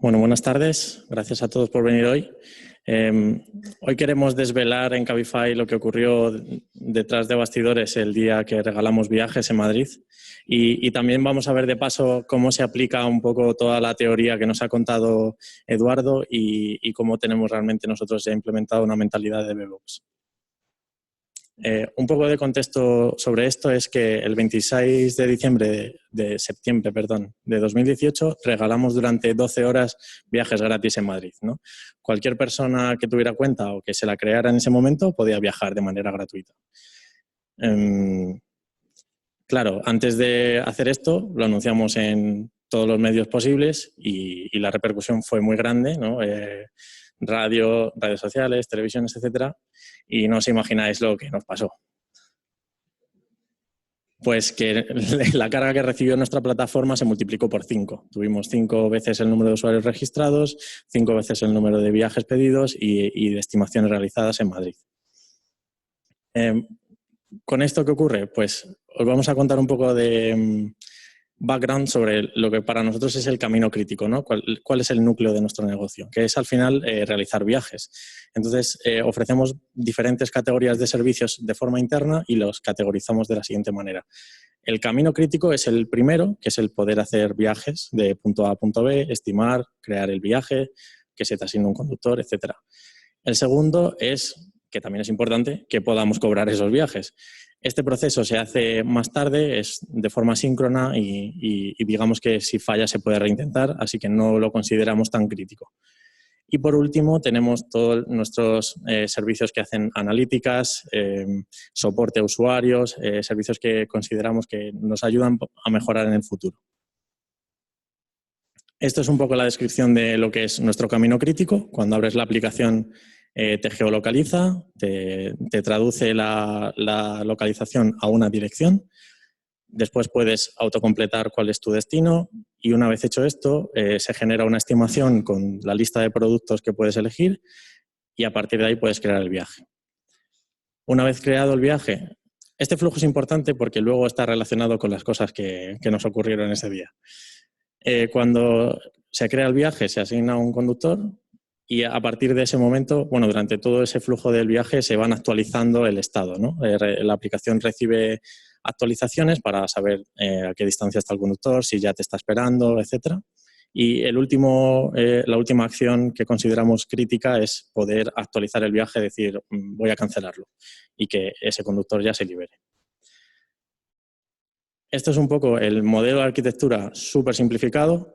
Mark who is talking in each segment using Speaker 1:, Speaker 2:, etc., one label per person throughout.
Speaker 1: Bueno, buenas tardes. Gracias a todos por venir hoy. Hoy queremos desvelar en Cabify lo que ocurrió detrás de bastidores el día que regalamos viajes en Madrid y también vamos a ver de paso cómo se aplica un poco toda la teoría que nos ha contado Eduardo y cómo tenemos realmente nosotros ya implementado una mentalidad de DevOps. Un poco de contexto sobre esto es que el 26 de septiembre de 2018 regalamos durante 12 horas viajes gratis en Madrid, ¿no? Cualquier persona que tuviera cuenta o que se la creara en ese momento podía viajar de manera gratuita. Claro, antes de hacer esto lo anunciamos en todos los medios posibles y la repercusión fue muy grande, ¿no? Redes sociales, televisiones, etcétera, y no os imagináis lo que nos pasó. Pues que la carga que recibió nuestra plataforma se multiplicó por 5. Tuvimos 5 veces el número de usuarios registrados, 5 veces el número de viajes pedidos y de estimaciones realizadas en Madrid. ¿Con esto qué ocurre? Pues os vamos a contar un poco de background sobre lo que para nosotros es el camino crítico, ¿no? ¿Cuál es el núcleo de nuestro negocio? Que es al final realizar viajes. Entonces ofrecemos diferentes categorías de servicios de forma interna y los categorizamos de la siguiente manera. El camino crítico es el primero, que es el poder hacer viajes de punto A a punto B, estimar, crear el viaje, que se te asigne un conductor, etc. El segundo es, que también es importante, que podamos cobrar esos viajes. Este proceso se hace más tarde, es de forma síncrona y digamos que si falla se puede reintentar, así que no lo consideramos tan crítico. Y por último tenemos todos nuestros servicios que hacen analíticas, soporte a usuarios, servicios que consideramos que nos ayudan a mejorar en el futuro. Esto es un poco la descripción de lo que es nuestro camino crítico. Cuando abres la aplicación te geolocaliza, te traduce la localización a una dirección. Después puedes autocompletar cuál es tu destino y una vez hecho esto se genera una estimación con la lista de productos que puedes elegir y a partir de ahí puedes crear el viaje. Una vez creado el viaje, este flujo es importante porque luego está relacionado con las cosas que nos ocurrieron ese día. Cuando se crea el viaje se asigna un conductor y a partir de ese momento, bueno, durante todo ese flujo del viaje se van actualizando el estado, ¿no? La aplicación recibe actualizaciones para saber a qué distancia está el conductor, si ya te está esperando, etc. Y la última acción que consideramos crítica es poder actualizar el viaje, decir, voy a cancelarlo y que ese conductor ya se libere. Esto es un poco el modelo de arquitectura súper simplificado.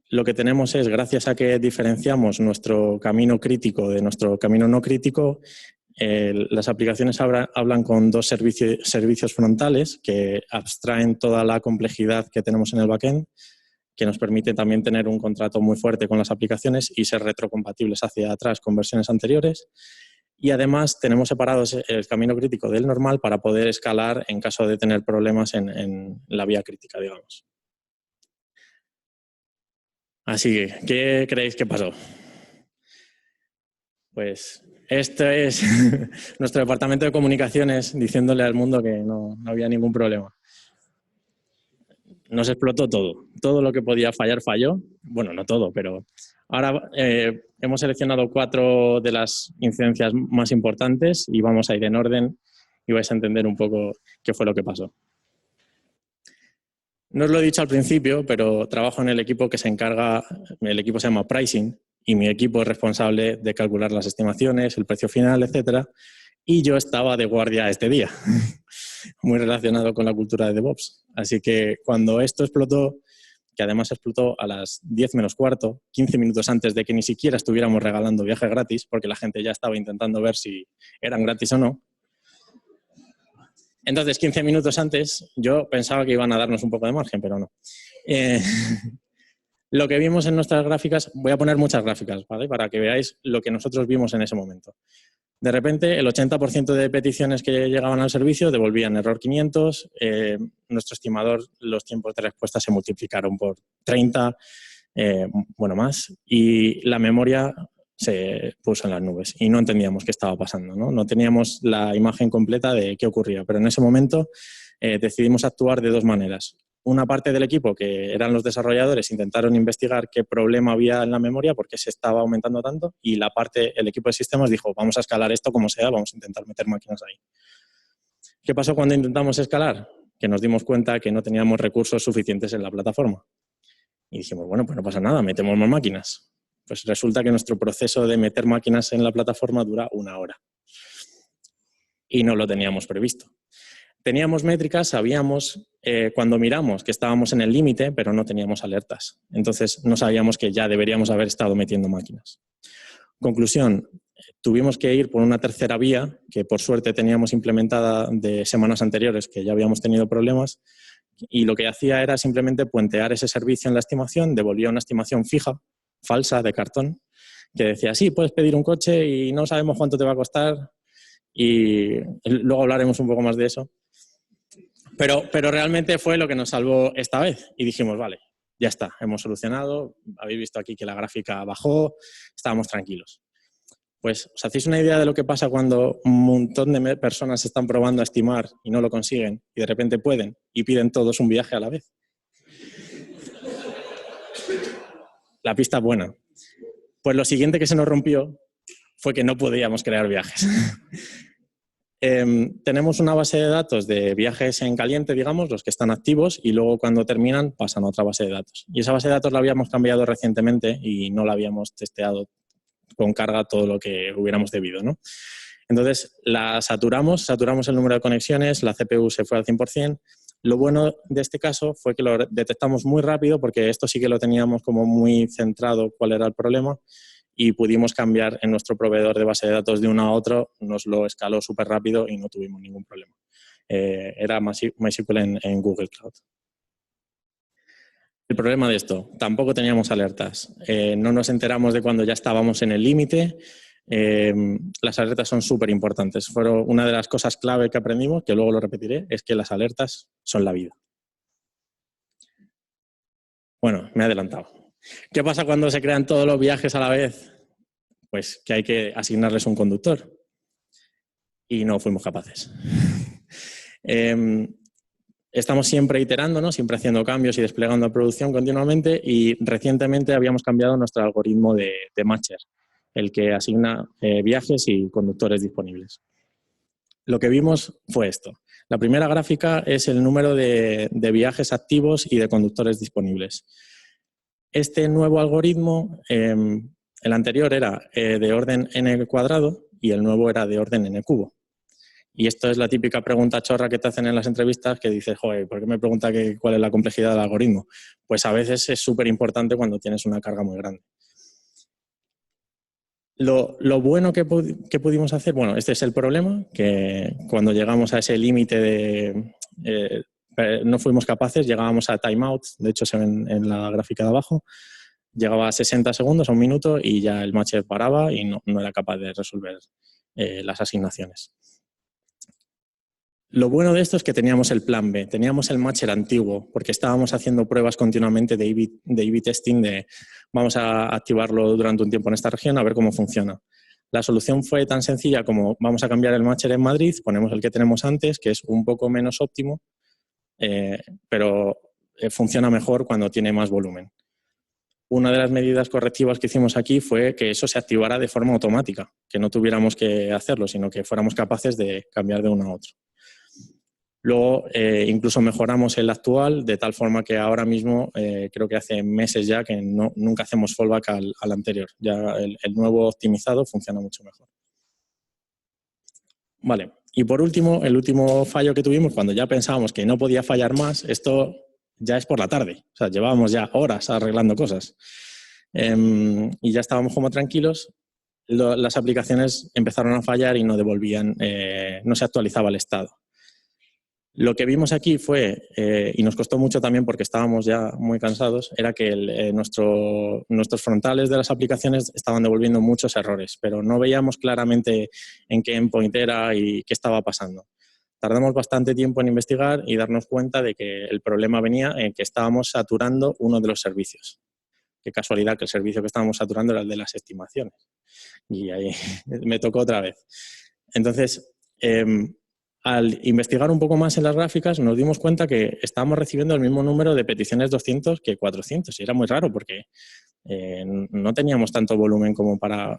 Speaker 1: Lo que tenemos es, gracias a que diferenciamos nuestro camino crítico de nuestro camino no crítico, las aplicaciones hablan con dos servicios frontales que abstraen toda la complejidad que tenemos en el backend, que nos permite también tener un contrato muy fuerte con las aplicaciones y ser retrocompatibles hacia atrás con versiones anteriores. Y además tenemos separados el camino crítico del normal para poder escalar en caso de tener problemas en la vía crítica, digamos. Así que, ¿qué creéis que pasó? Pues esto es nuestro departamento de comunicaciones diciéndole al mundo que no había ningún problema. Nos explotó todo. Todo lo que podía fallar falló. Bueno, no todo, pero ahora hemos seleccionado 4 de las incidencias más importantes y vamos a ir en orden y vais a entender un poco qué fue lo que pasó. No os lo he dicho al principio, pero trabajo en el equipo que se encarga, el equipo se llama Pricing, y mi equipo es responsable de calcular las estimaciones, el precio final, etcétera. Y yo estaba de guardia este día, muy relacionado con la cultura de DevOps. Así que cuando esto explotó, que además explotó a las 10 menos cuarto, 15 minutos antes de que ni siquiera estuviéramos regalando viajes gratis, porque la gente ya estaba intentando ver si eran gratis o no. Entonces, 15 minutos antes, yo pensaba que iban a darnos un poco de margen, pero no. Lo que vimos en nuestras gráficas, voy a poner muchas gráficas, ¿vale? Para que veáis lo que nosotros vimos en ese momento. De repente, el 80% de peticiones que llegaban al servicio devolvían error 500, nuestro estimador, los tiempos de respuesta se multiplicaron por 30, bueno, más, y la memoria se puso en las nubes y no entendíamos qué estaba pasando, ¿no? No teníamos la imagen completa de qué ocurría, pero en ese momento decidimos actuar de 2 maneras. una parte del equipo, que eran los desarrolladores, intentaron investigar qué problema había en la memoria, por qué se estaba aumentando tanto, y el equipo de sistemas dijo, vamos a escalar esto como sea, vamos a intentar meter máquinas ahí. ¿Qué pasó cuando intentamos escalar? Que nos dimos cuenta que no teníamos recursos suficientes en la plataforma. Y dijimos, bueno, pues no pasa nada, metemos más máquinas. Pues resulta que nuestro proceso de meter máquinas en la plataforma dura 1 hora. Y no lo teníamos previsto. Teníamos métricas, sabíamos cuando miramos que estábamos en el límite, pero no teníamos alertas. Entonces no sabíamos que ya deberíamos haber estado metiendo máquinas. Conclusión, tuvimos que ir por una tercera vía, que por suerte teníamos implementada de semanas anteriores, que ya habíamos tenido problemas, y lo que hacía era simplemente puentear ese servicio en la estimación, devolvía una estimación fija, falsa, de cartón, que decía, sí, puedes pedir un coche y no sabemos cuánto te va a costar, y luego hablaremos un poco más de eso. Pero realmente fue lo que nos salvó esta vez, y dijimos, vale, ya está, hemos solucionado, habéis visto aquí que la gráfica bajó, estábamos tranquilos. Pues, ¿os hacéis una idea de lo que pasa cuando un montón de personas están probando a estimar y no lo consiguen y de repente pueden y piden todos un viaje a la vez? La pista es buena. Pues lo siguiente que se nos rompió fue que no podíamos crear viajes. Tenemos una base de datos de viajes en caliente, digamos, los que están activos, y luego cuando terminan pasan a otra base de datos. Y esa base de datos la habíamos cambiado recientemente y no la habíamos testeado con carga todo lo que hubiéramos debido, ¿no? Entonces la saturamos el número de conexiones, la CPU se fue al 100%. Lo bueno de este caso fue que lo detectamos muy rápido, porque esto sí que lo teníamos como muy centrado cuál era el problema, y pudimos cambiar en nuestro proveedor de base de datos de uno a otro, nos lo escaló súper rápido y no tuvimos ningún problema. Era MySQL en Google Cloud. El problema de esto, tampoco teníamos alertas. No nos enteramos de cuando ya estábamos en el límite. Las alertas son súper importantes. Fueron una de las cosas clave que aprendimos, que luego lo repetiré, es que las alertas son la vida. Bueno, me he adelantado. ¿Qué pasa cuando se crean todos los viajes a la vez? Pues que hay que asignarles un conductor. Y no fuimos capaces. Estamos siempre iterando, ¿no? Siempre haciendo cambios y desplegando a producción continuamente, y recientemente habíamos cambiado nuestro algoritmo de matcher, el que asigna viajes y conductores disponibles. Lo que vimos fue esto. La primera gráfica es el número de viajes activos y de conductores disponibles. Este nuevo algoritmo, el anterior era de orden n cuadrado y el nuevo era de orden n cubo. Y esto es la típica pregunta chorra que te hacen en las entrevistas, que dices, joder, ¿por qué me pregunta cuál es la complejidad del algoritmo? Pues a veces es súper importante cuando tienes una carga muy grande. Lo bueno que pudimos hacer, bueno, este es el problema, que cuando llegamos a ese límite de no fuimos capaces, llegábamos a timeout, de hecho se ven en la gráfica de abajo, llegaba a 60 segundos, a 1 minuto, y ya el matcher paraba y no era capaz de resolver las asignaciones. Lo bueno de esto es que teníamos el plan B, teníamos el matcher antiguo, porque estábamos haciendo pruebas continuamente de A/B testing, de vamos a activarlo durante un tiempo en esta región a ver cómo funciona. La solución fue tan sencilla como vamos a cambiar el matcher en Madrid, ponemos el que tenemos antes, que es un poco menos óptimo, pero funciona mejor cuando tiene más volumen. Una de las medidas correctivas que hicimos aquí fue que eso se activara de forma automática, que no tuviéramos que hacerlo, sino que fuéramos capaces de cambiar de uno a otro. Luego, incluso mejoramos el actual, de tal forma que ahora mismo, creo que hace meses ya, que nunca hacemos fallback al anterior. Ya el nuevo optimizado funciona mucho mejor. Vale, y por último, el último fallo que tuvimos, cuando ya pensábamos que no podía fallar más, esto ya es por la tarde. O sea, llevábamos ya horas arreglando cosas. Y ya estábamos como tranquilos. Las aplicaciones empezaron a fallar y no devolvían, no se actualizaba el estado. Lo que vimos aquí fue, y nos costó mucho también porque estábamos ya muy cansados, era que nuestros frontales de las aplicaciones estaban devolviendo muchos errores, pero no veíamos claramente en qué endpoint era y qué estaba pasando. Tardamos bastante tiempo en investigar y darnos cuenta de que el problema venía en que estábamos saturando uno de los servicios. Qué casualidad que el servicio que estábamos saturando era el de las estimaciones. Y ahí me tocó otra vez. Entonces, al investigar un poco más en las gráficas nos dimos cuenta que estábamos recibiendo el mismo número de peticiones 200 que 400 y era muy raro porque no teníamos tanto volumen como para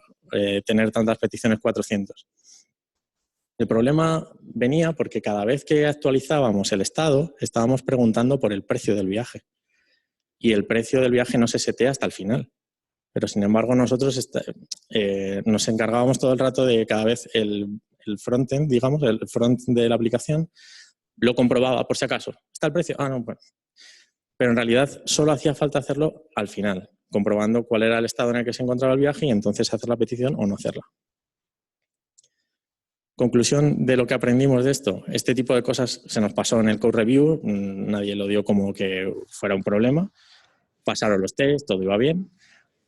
Speaker 1: tener tantas peticiones 400. El problema venía porque cada vez que actualizábamos el estado estábamos preguntando por el precio del viaje y el precio del viaje no se setea hasta el final. Pero, sin embargo, nosotros nos encargábamos todo el rato de cada vez el frontend, digamos, el front de la aplicación, lo comprobaba por si acaso. ¿Está el precio? Ah, no, bueno. Pero en realidad solo hacía falta hacerlo al final, comprobando cuál era el estado en el que se encontraba el viaje y entonces hacer la petición o no hacerla. Conclusión de lo que aprendimos de esto, este tipo de cosas se nos pasó en el code review, nadie lo dio como que fuera un problema, pasaron los tests, todo iba bien.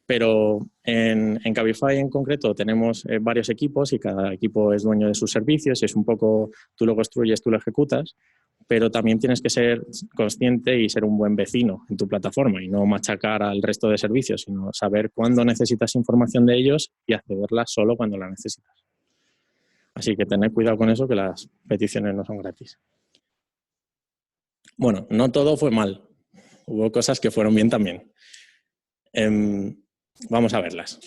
Speaker 1: Pero en Cabify en concreto tenemos varios equipos y cada equipo es dueño de sus servicios y es un poco, tú lo construyes, tú lo ejecutas, pero también tienes que ser consciente y ser un buen vecino en tu plataforma y no machacar al resto de servicios, sino saber cuándo necesitas información de ellos y accederla solo cuando la necesitas. Así que tened cuidado con eso, que las peticiones no son gratis. Bueno, no todo fue mal. Hubo cosas que fueron bien también. Vamos a verlas.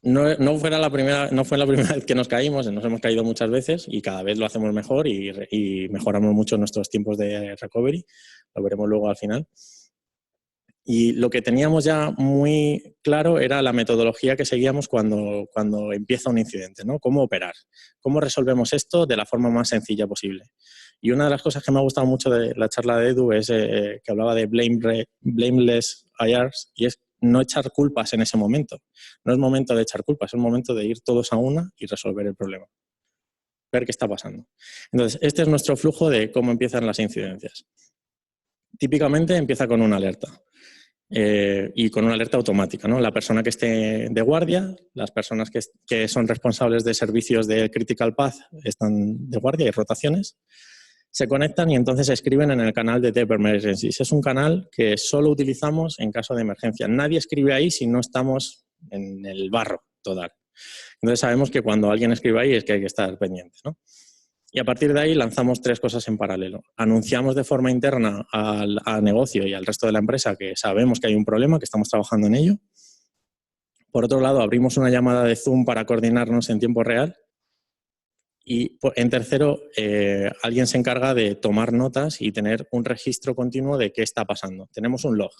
Speaker 1: No fue la primera vez que nos caímos, nos hemos caído muchas veces y cada vez lo hacemos mejor y mejoramos mucho nuestros tiempos de recovery. Lo veremos luego al final. Y lo que teníamos ya muy claro era la metodología que seguíamos cuando empieza un incidente, ¿no? Cómo operar, cómo resolvemos esto de la forma más sencilla posible. Y una de las cosas que me ha gustado mucho de la charla de Edu es que hablaba de blameless IRs y es no echar culpas en ese momento. No es momento de echar culpas, es momento de ir todos a una y resolver el problema. Ver qué está pasando. Entonces, este es nuestro flujo de cómo empiezan las incidencias. Típicamente empieza con una alerta. Y con una alerta automática, ¿no? La persona que esté de guardia, las personas que son responsables de servicios de Critical Path están de guardia y rotaciones, se conectan y entonces escriben en el canal de Dev Emergencies. Es un canal que solo utilizamos en caso de emergencia. Nadie escribe ahí si no estamos en el barro total. Entonces sabemos que cuando alguien escribe ahí es que hay que estar pendiente, ¿no? Y a partir de ahí lanzamos 3 cosas en paralelo. Anunciamos de forma interna al negocio y al resto de la empresa que sabemos que hay un problema, que estamos trabajando en ello. Por otro lado, abrimos una llamada de Zoom para coordinarnos en tiempo real. Y en tercero, alguien se encarga de tomar notas y tener un registro continuo de qué está pasando. Tenemos un log.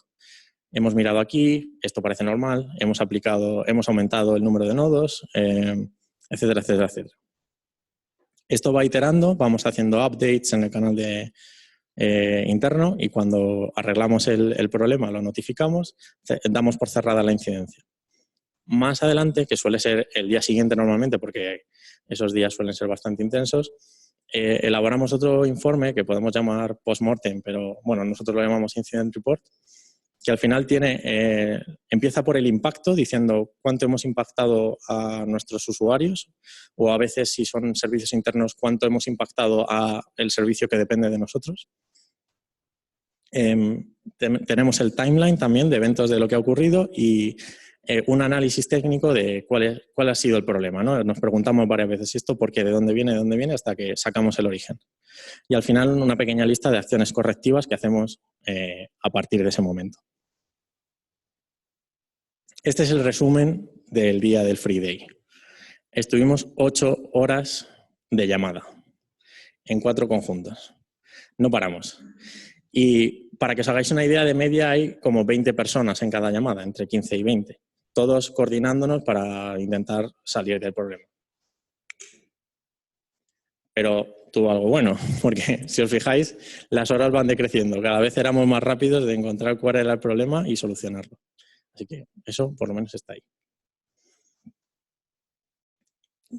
Speaker 1: Hemos mirado aquí, esto parece normal, hemos aumentado el número de nodos, etcétera, etcétera, etcétera. Esto va iterando, vamos haciendo updates en el canal interno y cuando arreglamos el problema, lo notificamos, damos por cerrada la incidencia. Más adelante, que suele ser el día siguiente normalmente, porque esos días suelen ser bastante intensos, elaboramos otro informe que podemos llamar post-mortem, pero bueno, nosotros lo llamamos incident report, que al final empieza por el impacto, diciendo cuánto hemos impactado a nuestros usuarios, o a veces, si son servicios internos, cuánto hemos impactado a el servicio que depende de nosotros. Tenemos el timeline también de eventos de lo que ha ocurrido y un análisis técnico de cuál ha sido el problema, ¿no? Nos preguntamos varias veces esto, ¿por qué? ¿De dónde viene? Hasta que sacamos el origen. Y al final una pequeña lista de acciones correctivas que hacemos a partir de ese momento. Este es el resumen del día del Free Day. Estuvimos 8 horas de llamada en 4 conjuntos. No paramos. Y para que os hagáis una idea, de media hay como 20 personas en cada llamada, entre 15 y 20. Todos coordinándonos para intentar salir del problema. Pero tuvo algo bueno, porque si os fijáis, las horas van decreciendo. Cada vez éramos más rápidos de encontrar cuál era el problema y solucionarlo. Así que eso por lo menos está ahí.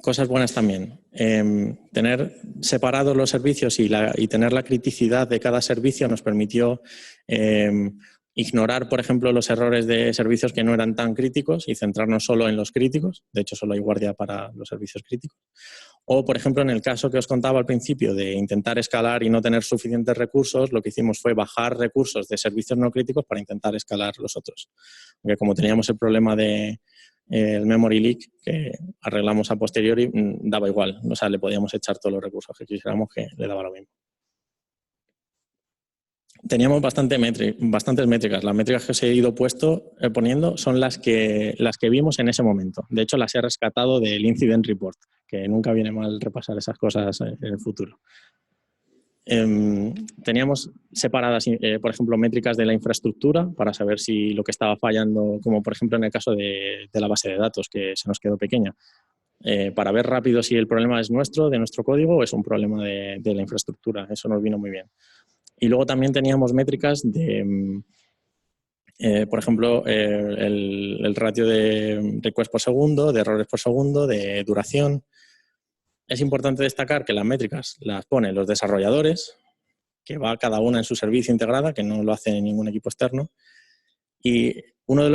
Speaker 1: Cosas buenas también. Tener separados los servicios y tener la criticidad de cada servicio nos permitió ignorar, por ejemplo, los errores de servicios que no eran tan críticos y centrarnos solo en los críticos. De hecho, solo hay guardia para los servicios críticos. O, por ejemplo, en el caso que os contaba al principio de intentar escalar y no tener suficientes recursos, lo que hicimos fue bajar recursos de servicios no críticos para intentar escalar los otros. Porque como teníamos el problema de el memory leak que arreglamos a posteriori daba igual, o sea, le podíamos echar todos los recursos que quisiéramos, que le daba lo mismo. Teníamos bastantes métricas. Las métricas que os he ido poniendo son las que vimos en ese momento. De hecho, las he rescatado del Incident Report, que nunca viene mal repasar esas cosas en el futuro. Teníamos separadas, por ejemplo, métricas de la infraestructura para saber si lo que estaba fallando, como por ejemplo en el caso de la base de datos, que se nos quedó pequeña, para ver rápido si el problema es nuestro, de nuestro código, o es un problema de la infraestructura. Eso nos vino muy bien. Y luego también teníamos métricas de, por ejemplo, el ratio de requests por segundo, de errores por segundo, de duración. Es importante destacar que las métricas las ponen los desarrolladores, que va cada una en su servicio integrada, que no lo hace ningún equipo externo. Y una de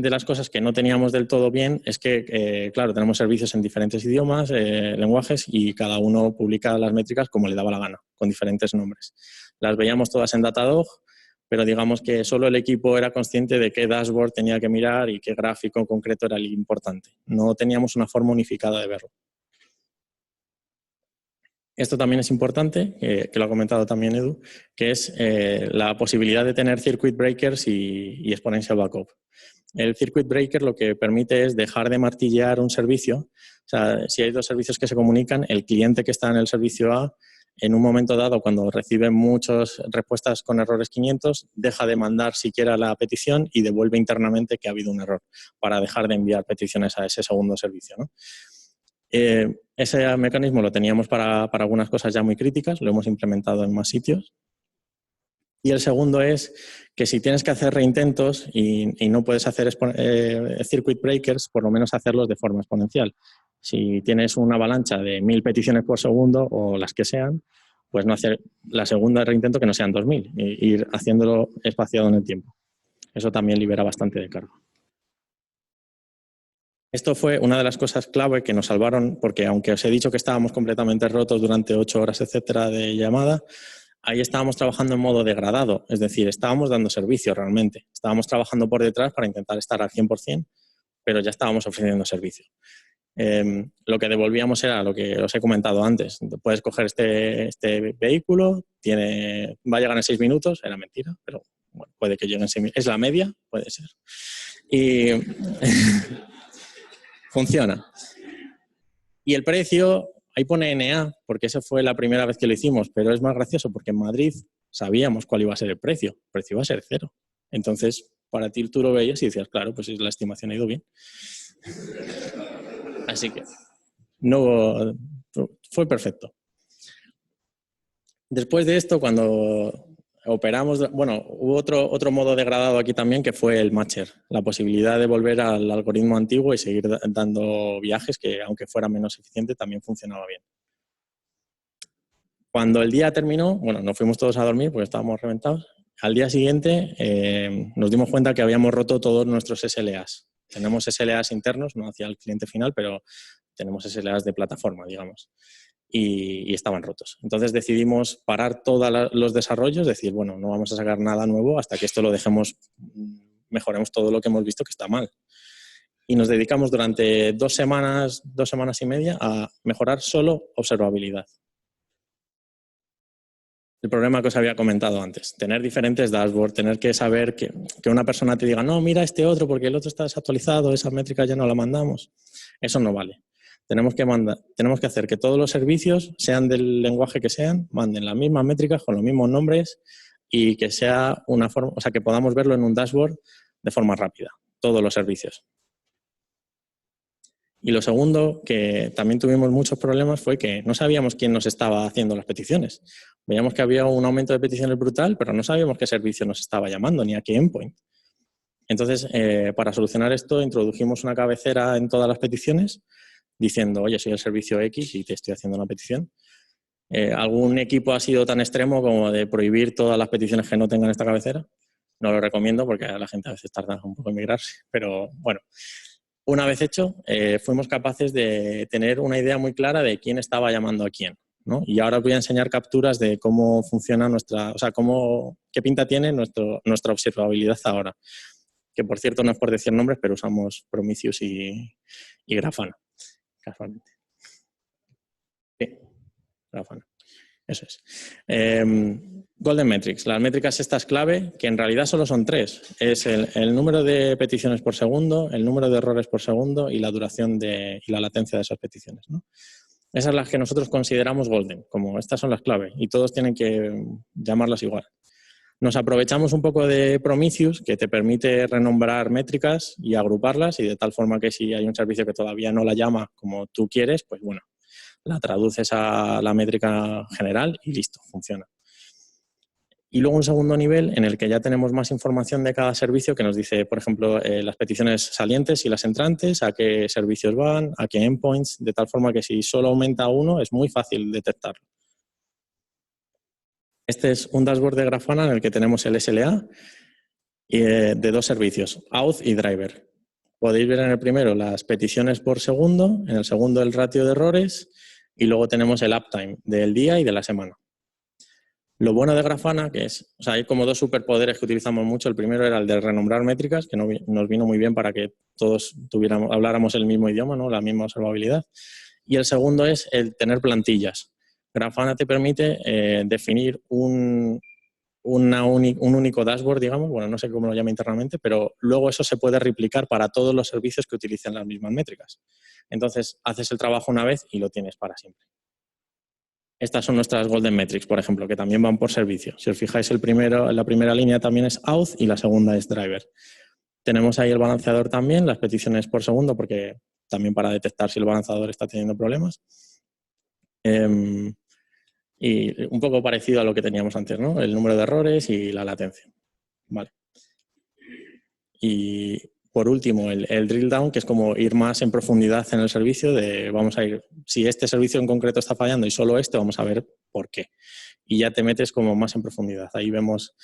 Speaker 1: las cosas que no teníamos del todo bien es que, claro, tenemos servicios en diferentes idiomas, lenguajes, y cada uno publica las métricas como le daba la gana, con diferentes nombres. Las veíamos todas en Datadog, pero digamos que solo el equipo era consciente de qué dashboard tenía que mirar y qué gráfico en concreto era el importante. No teníamos una forma unificada de verlo. Esto también es importante, que lo ha comentado también Edu, que es la posibilidad de tener circuit breakers y exponential backup. El circuit breaker lo que permite es dejar de martillear un servicio. O sea, si hay dos servicios que se comunican, el cliente que está en el servicio A, en un momento dado, cuando recibe muchas respuestas con errores 500, deja de mandar siquiera la petición y devuelve internamente que ha habido un error, para dejar de enviar peticiones a ese segundo servicio, ¿no? Ese mecanismo lo teníamos para algunas cosas ya muy críticas, lo hemos implementado en más sitios. Y el segundo es que si tienes que hacer reintentos y no puedes hacer circuit breakers, por lo menos hacerlos de forma exponencial. Si tienes una avalancha de 1000 peticiones por segundo o las que sean, pues no hacer la segunda reintento que no sean 2000, e ir haciéndolo espaciado en el tiempo. Eso también libera bastante de carga. Esto fue una de las cosas clave que nos salvaron, porque aunque os he dicho que estábamos completamente rotos durante 8 horas, etcétera, de llamada, ahí estábamos trabajando en modo degradado, es decir, estábamos dando servicio realmente. Estábamos trabajando por detrás para intentar estar al 100%, pero ya estábamos ofreciendo servicio. Lo que devolvíamos era lo que os he comentado antes. Puedes coger este vehículo, va a llegar en 6 minutos, era mentira, pero bueno, puede que llegue en 6 minutos. Es la media, puede ser. Y funciona. Y el precio, ahí pone NA, porque esa fue la primera vez que lo hicimos, pero es más gracioso porque en Madrid sabíamos cuál iba a ser el precio iba a ser 0. Entonces, para ti tú lo veías y decías, claro, pues la estimación ha ido bien. Así que no fue perfecto. Después de esto, cuando operamos, bueno, hubo otro modo degradado aquí también, que fue el matcher, la posibilidad de volver al algoritmo antiguo y seguir dando viajes que, aunque fuera menos eficiente, también funcionaba bien. Cuando el día terminó, bueno, nos fuimos todos a dormir porque estábamos reventados. Al día siguiente nos dimos cuenta que habíamos roto todos nuestros SLAs. Tenemos SLAs internos, no hacia el cliente final, pero tenemos SLAs de plataforma, digamos. Y estaban rotos. Entonces decidimos parar todos los desarrollos, decir, bueno, no vamos a sacar nada nuevo hasta que esto lo dejemos, mejoremos todo lo que hemos visto que está mal. Y nos dedicamos durante 2 semanas y media a mejorar solo observabilidad. El problema que os había comentado antes, tener diferentes dashboards, tener que saber que una persona te diga, no, mira este otro porque el otro está desactualizado, esa métrica ya no la mandamos. Eso no vale. Tenemos que hacer que todos los servicios, sean del lenguaje que sean, manden las mismas métricas con los mismos nombres y que sea una forma, o sea, que podamos verlo en un dashboard de forma rápida, todos los servicios. Y lo segundo, que también tuvimos muchos problemas, fue que no sabíamos quién nos estaba haciendo las peticiones. Veíamos que había un aumento de peticiones brutal, pero no sabíamos qué servicio nos estaba llamando, ni a qué endpoint. Entonces, para solucionar esto, introdujimos una cabecera en todas las peticiones, diciendo, oye, soy el servicio X y te estoy haciendo una petición. ¿Algún equipo ha sido tan extremo como de prohibir todas las peticiones que no tengan esta cabecera? No lo recomiendo porque la gente a veces tarda un poco en migrarse, pero bueno. Una vez hecho, fuimos capaces de tener una idea muy clara de quién estaba llamando a quién, ¿no? Y ahora os voy a enseñar capturas de cómo funciona qué pinta tiene nuestra observabilidad ahora. que por cierto no es por decir nombres, pero usamos Prometheus y Grafana, casualmente. Sí, Grafana. Eso es. Golden Metrics. Las métricas estas clave, que en realidad solo son 3. Es el número de peticiones por segundo, el número de errores por segundo y la duración y la latencia de esas peticiones, ¿no? Esas son las que nosotros consideramos golden, como estas son las clave y todos tienen que llamarlas igual. Nos aprovechamos un poco de Prometheus, que te permite renombrar métricas y agruparlas y de tal forma que si hay un servicio que todavía no la llama como tú quieres, pues bueno, la traduces a la métrica general y listo, funciona. Y luego un segundo nivel en el que ya tenemos más información de cada servicio que nos dice, por ejemplo, las peticiones salientes y las entrantes, a qué servicios van, a qué endpoints, de tal forma que si solo aumenta uno es muy fácil detectarlo. Este es un dashboard de Grafana en el que tenemos el SLA de 2 servicios, auth y driver. Podéis ver en el primero las peticiones por segundo, en el segundo el ratio de errores y luego tenemos el uptime del día y de la semana. Lo bueno de Grafana, que es, o sea, hay como 2 superpoderes que utilizamos mucho. El primero era el de renombrar métricas, que nos vino muy bien para que todos habláramos el mismo idioma, ¿no? La misma observabilidad. Y el segundo es el tener plantillas. Grafana te permite definir un único dashboard, digamos, bueno, no sé cómo lo llama internamente, pero luego eso se puede replicar para todos los servicios que utilicen las mismas métricas. Entonces, haces el trabajo una vez y lo tienes para siempre. Estas son nuestras Golden Metrics, por ejemplo, que también van por servicio. Si os fijáis, la primera línea también es auth y la segunda es driver. Tenemos ahí el balanceador también, las peticiones por segundo, porque también para detectar si el balanceador está teniendo problemas. Y un poco parecido a lo que teníamos antes, ¿no? El número de errores y la latencia. Vale. Y por último, el drill down, que es como ir más en profundidad en el servicio, vamos a ir, si este servicio en concreto está fallando y solo este, vamos a ver por qué. Y ya te metes como más en profundidad. Ahí vemos,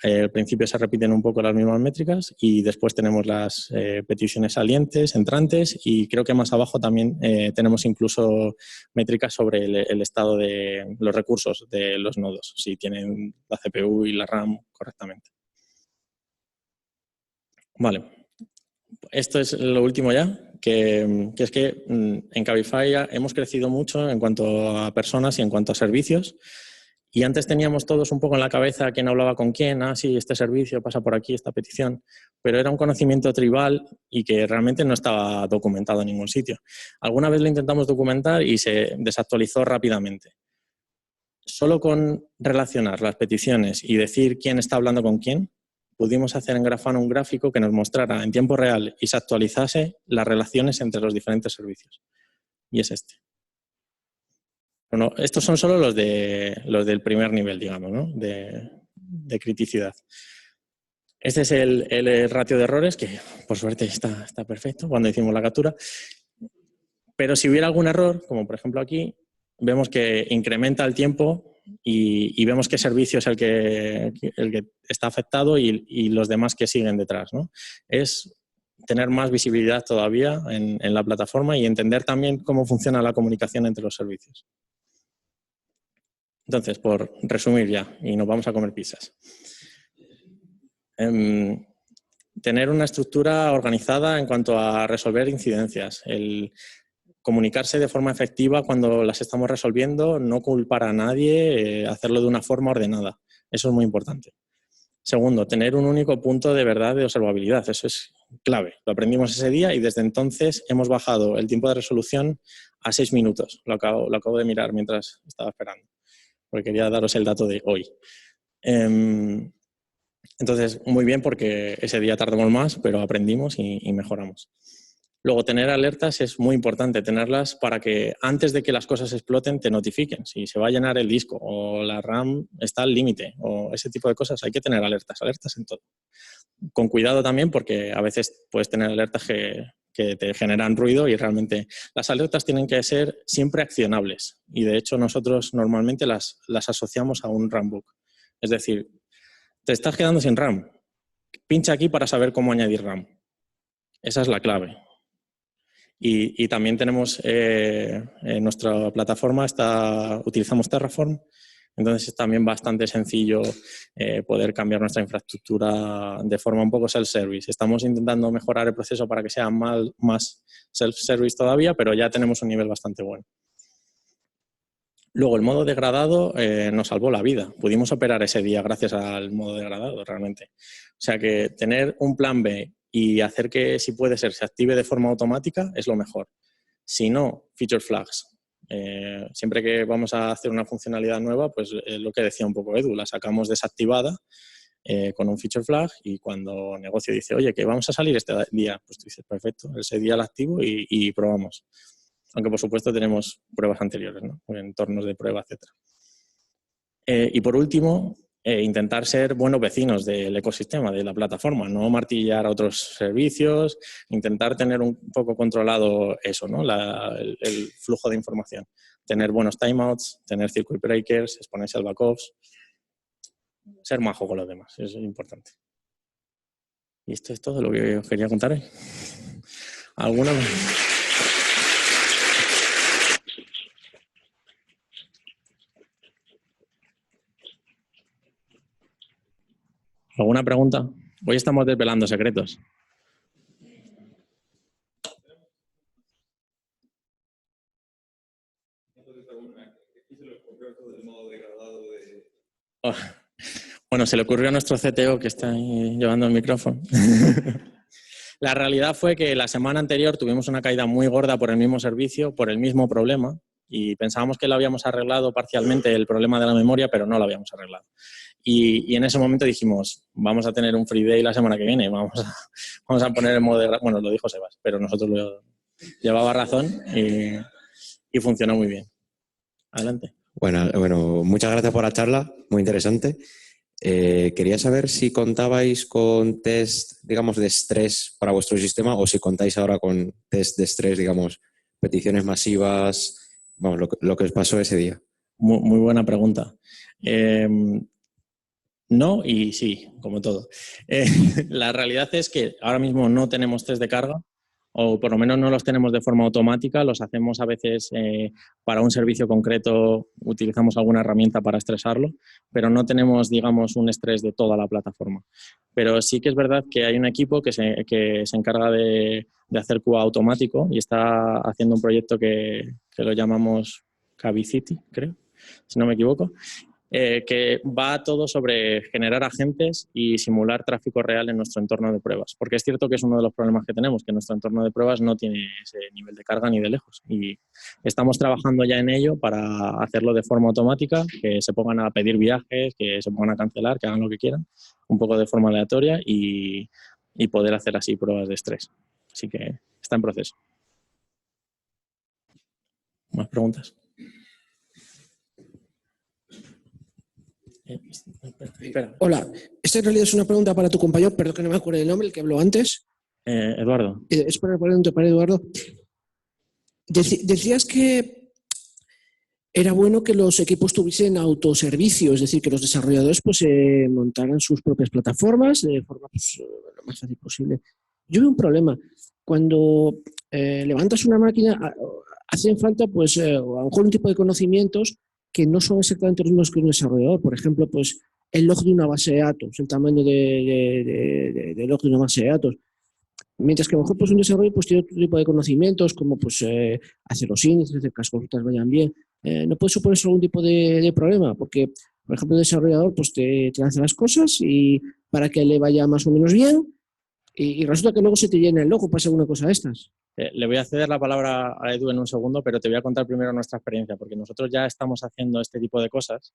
Speaker 1: al principio se repiten un poco las mismas métricas y después tenemos las peticiones salientes, entrantes y creo que más abajo también tenemos incluso métricas sobre el estado de los recursos de los nodos, si tienen la CPU y la RAM correctamente. Vale. Esto es lo último ya, que es que en Cabify hemos crecido mucho en cuanto a personas y en cuanto a servicios. Y antes teníamos todos un poco en la cabeza quién hablaba con quién, sí, este servicio pasa por aquí, esta petición, pero era un conocimiento tribal y que realmente no estaba documentado en ningún sitio. Alguna vez lo intentamos documentar y se desactualizó rápidamente. Solo con relacionar las peticiones y decir quién está hablando con quién, pudimos hacer en Grafana un gráfico que nos mostrara en tiempo real y se actualizase las relaciones entre los diferentes servicios. Y es este. Bueno, estos son solo los del primer nivel, digamos, ¿no? de criticidad. Este es el ratio de errores, que por suerte está perfecto cuando hicimos la captura. Pero si hubiera algún error, como por ejemplo aquí, vemos que incrementa el tiempo y vemos qué servicio es el que está afectado y los demás que siguen detrás, ¿no? Es tener más visibilidad todavía en la plataforma y entender también cómo funciona la comunicación entre los servicios. Entonces, por resumir ya, y nos vamos a comer pizzas. Tener una estructura organizada en cuanto a resolver incidencias, el comunicarse de forma efectiva cuando las estamos resolviendo, no culpar a nadie, hacerlo de una forma ordenada. Eso es muy importante. Segundo, tener un único punto de verdad de observabilidad. Eso es clave. Lo aprendimos ese día y desde entonces hemos bajado el tiempo de resolución a 6 minutos. Lo acabo de mirar mientras estaba esperando, porque quería daros el dato de hoy. Entonces, muy bien, porque ese día tardamos más, pero aprendimos y mejoramos. Luego, tener alertas es muy importante, tenerlas para que antes de que las cosas exploten te notifiquen. Si se va a llenar el disco o la RAM está al límite o ese tipo de cosas, hay que tener alertas en todo. Con cuidado también, porque a veces puedes tener alertas que te generan ruido y realmente las alertas tienen que ser siempre accionables. Y de hecho nosotros normalmente las asociamos a un RAM book. Es decir, te estás quedando sin RAM. Pincha aquí para saber cómo añadir RAM. Esa es la clave. Y también tenemos en nuestra plataforma, utilizamos Terraform Entonces es también bastante sencillo poder cambiar nuestra infraestructura de forma un poco self-service. Estamos intentando mejorar el proceso para que sea más self-service todavía, pero ya tenemos un nivel bastante bueno. Luego, el modo degradado nos salvó la vida. Pudimos operar ese día gracias al modo degradado, realmente. O sea que tener un plan B y hacer que, si puede ser, se active de forma automática es lo mejor. Si no, feature flags. Siempre que vamos a hacer una funcionalidad nueva, pues lo que decía un poco Edu, la sacamos desactivada con un feature flag y cuando el negocio dice, oye, que vamos a salir este día, pues tú dices, perfecto, ese día la activo y probamos. Aunque, por supuesto, tenemos pruebas anteriores, ¿no? Entornos de prueba, etc. Y, por último, intentar ser buenos vecinos del ecosistema, de la plataforma, no martillar a otros servicios, intentar tener un poco controlado eso, ¿no? El flujo de información. Tener buenos timeouts, tener circuit breakers, exponerse al backups, ser majo con los demás, eso es importante. Y esto es todo lo que os quería contar hoy. ¿Alguna? ¿Alguna pregunta? Hoy estamos desvelando secretos. Oh. Bueno, se le ocurrió a nuestro CTO que está ahí llevando el micrófono. La realidad fue que la semana anterior tuvimos una caída muy gorda por el mismo servicio, por el mismo problema, y pensábamos que lo habíamos arreglado parcialmente, el problema de la memoria, pero no lo habíamos arreglado. Y en ese momento dijimos, vamos a tener un free day la semana que viene, vamos a poner el modo de... Bueno, lo dijo Sebas, pero nosotros llevaba razón y funcionó muy bien. Adelante.
Speaker 2: Bueno, muchas gracias por la charla, muy interesante. Quería saber si contabais con test, digamos, de estrés para vuestro sistema o si contáis ahora con test de estrés, digamos, peticiones masivas, vamos, lo que os pasó ese día.
Speaker 1: Muy buena pregunta. No y sí, como todo. La realidad es que ahora mismo no tenemos test de carga, o por lo menos no los tenemos de forma automática, los hacemos a veces para un servicio concreto, utilizamos alguna herramienta para estresarlo, pero no tenemos, digamos, un estrés de toda la plataforma. Pero sí que es verdad que hay un equipo que se encarga de hacer QA automático y está haciendo un proyecto que lo llamamos Cavicity, creo, si no me equivoco, que va todo sobre generar agentes y simular tráfico real en nuestro entorno de pruebas. Porque es cierto que es uno de los problemas que tenemos, que nuestro entorno de pruebas no tiene ese nivel de carga ni de lejos. Y estamos trabajando ya en ello para hacerlo de forma automática, que se pongan a pedir viajes, que se pongan a cancelar, que hagan lo que quieran, un poco de forma aleatoria y poder hacer así pruebas de estrés. Así que está en proceso. ¿Más preguntas?
Speaker 3: Espera. Hola, esta en realidad es una pregunta para tu compañero, perdón que no me acuerdo del nombre, el que habló antes.
Speaker 1: Eduardo.
Speaker 3: Es para Eduardo. Decías que era bueno que los equipos tuviesen autoservicio, es decir, que los desarrolladores pues montaran sus propias plataformas de forma pues, lo más fácil posible. Yo veo un problema. Cuando levantas una máquina, hacen falta pues a lo mejor un tipo de conocimientos que no son exactamente los mismos que un desarrollador. Por ejemplo, pues el log de una base de datos, el tamaño de log de una base de datos. Mientras que a lo mejor pues, un desarrollo pues, tiene otro tipo de conocimientos, como pues, hacer los índices, hacer que las consultas vayan bien. No puede suponerse algún tipo de problema, porque, por ejemplo, el desarrollador pues, te lanza las cosas y para que le vaya más o menos bien, y resulta que luego se te llena el logo, pasa alguna cosa de estas.
Speaker 1: Le voy a ceder la palabra a Edu en un segundo, pero te voy a contar primero nuestra experiencia, porque nosotros ya estamos haciendo este tipo de cosas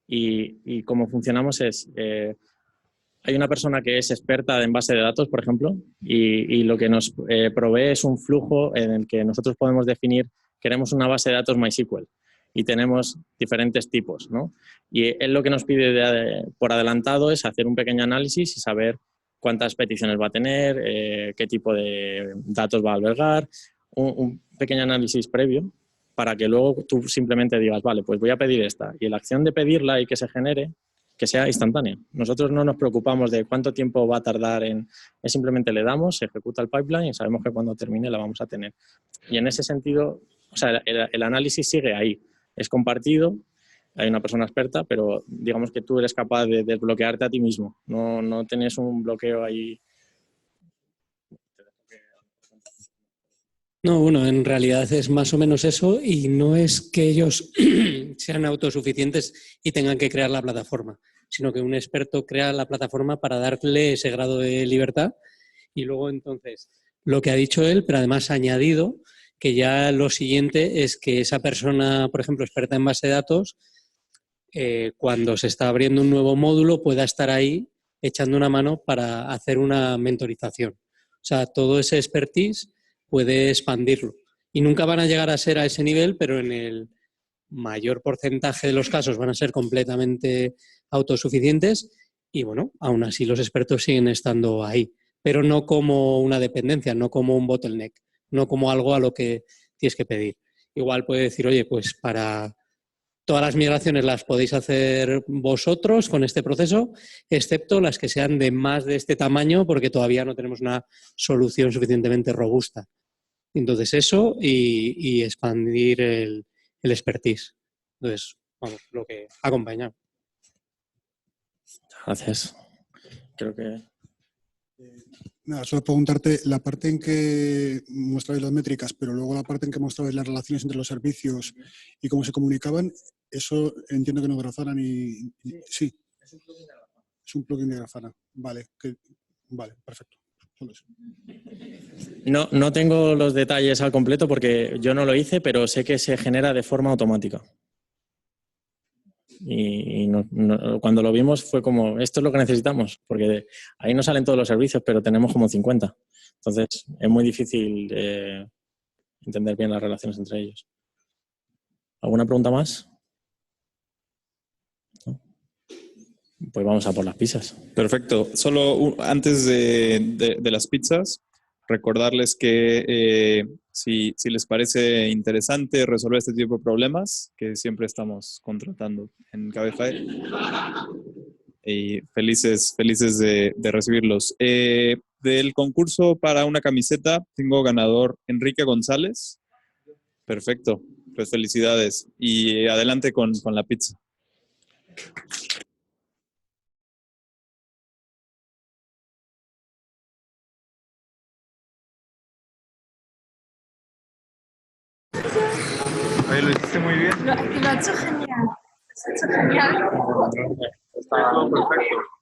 Speaker 1: y cómo funcionamos es... hay una persona que es experta en base de datos, por ejemplo, y lo que nos provee es un flujo en el que nosotros podemos definir, queremos una base de datos MySQL y tenemos diferentes tipos, ¿no? Y él lo que nos pide por adelantado es hacer un pequeño análisis y saber cuántas peticiones va a tener, qué tipo de datos va a albergar, un pequeño análisis previo para que luego tú simplemente digas, vale, pues voy a pedir esta. Y la acción de pedirla y que se genere, que sea instantánea. Nosotros no nos preocupamos de cuánto tiempo va a tardar es simplemente le damos, se ejecuta el pipeline y sabemos que cuando termine la vamos a tener. Y en ese sentido, o sea, el análisis sigue ahí, es compartido hay una persona experta, pero digamos que tú eres capaz de desbloquearte a ti mismo. No tienes un bloqueo ahí.
Speaker 4: No, bueno, en realidad es más o menos eso y no es que ellos sean autosuficientes y tengan que crear la plataforma, sino que un experto crea la plataforma para darle ese grado de libertad y luego entonces lo que ha dicho él, pero además ha añadido que ya lo siguiente es que esa persona, por ejemplo, experta en base de datos, cuando se está abriendo un nuevo módulo pueda estar ahí echando una mano para hacer una mentorización. O sea, todo ese expertise puede expandirlo. Y nunca van a llegar a ser a ese nivel, pero en el mayor porcentaje de los casos van a ser completamente autosuficientes y, bueno, aún así los expertos siguen estando ahí, pero no como una dependencia, no como un bottleneck, no como algo a lo que tienes que pedir. Igual puede decir, oye, pues para todas las migraciones las podéis hacer vosotros con este proceso, excepto las que sean de más de este tamaño, porque todavía no tenemos una solución suficientemente robusta. Entonces eso y expandir el expertise. Entonces, vamos, lo que acompaña.
Speaker 1: Gracias. Creo que...
Speaker 5: Nada, solo preguntarte la parte en que mostrabais las métricas, pero luego la parte en que mostrabais las relaciones entre los servicios y cómo se comunicaban, eso entiendo que no es Grafana ni... Sí, es un plugin de Grafana. Vale, vale, perfecto. Solo eso.
Speaker 1: No tengo los detalles al completo porque yo no lo hice, pero sé que se genera de forma automática. Y cuando lo vimos fue como, esto es lo que necesitamos, porque ahí no salen todos los servicios, pero tenemos como 50. Entonces es muy difícil entender bien las relaciones entre ellos. ¿Alguna pregunta más? ¿No? Pues vamos a por las pizzas.
Speaker 6: Perfecto. Solo antes de las pizzas, recordarles que si les parece interesante resolver este tipo de problemas, que siempre estamos contratando en Cabify, y felices de recibirlos. Del concurso para una camiseta, tengo ganador Enrique González. Perfecto. Pues felicidades. Y adelante con la pizza.
Speaker 7: Oye, lo hiciste muy bien.
Speaker 8: Lo ha hecho genial. Lo ha hecho genial.
Speaker 7: Está todo perfecto.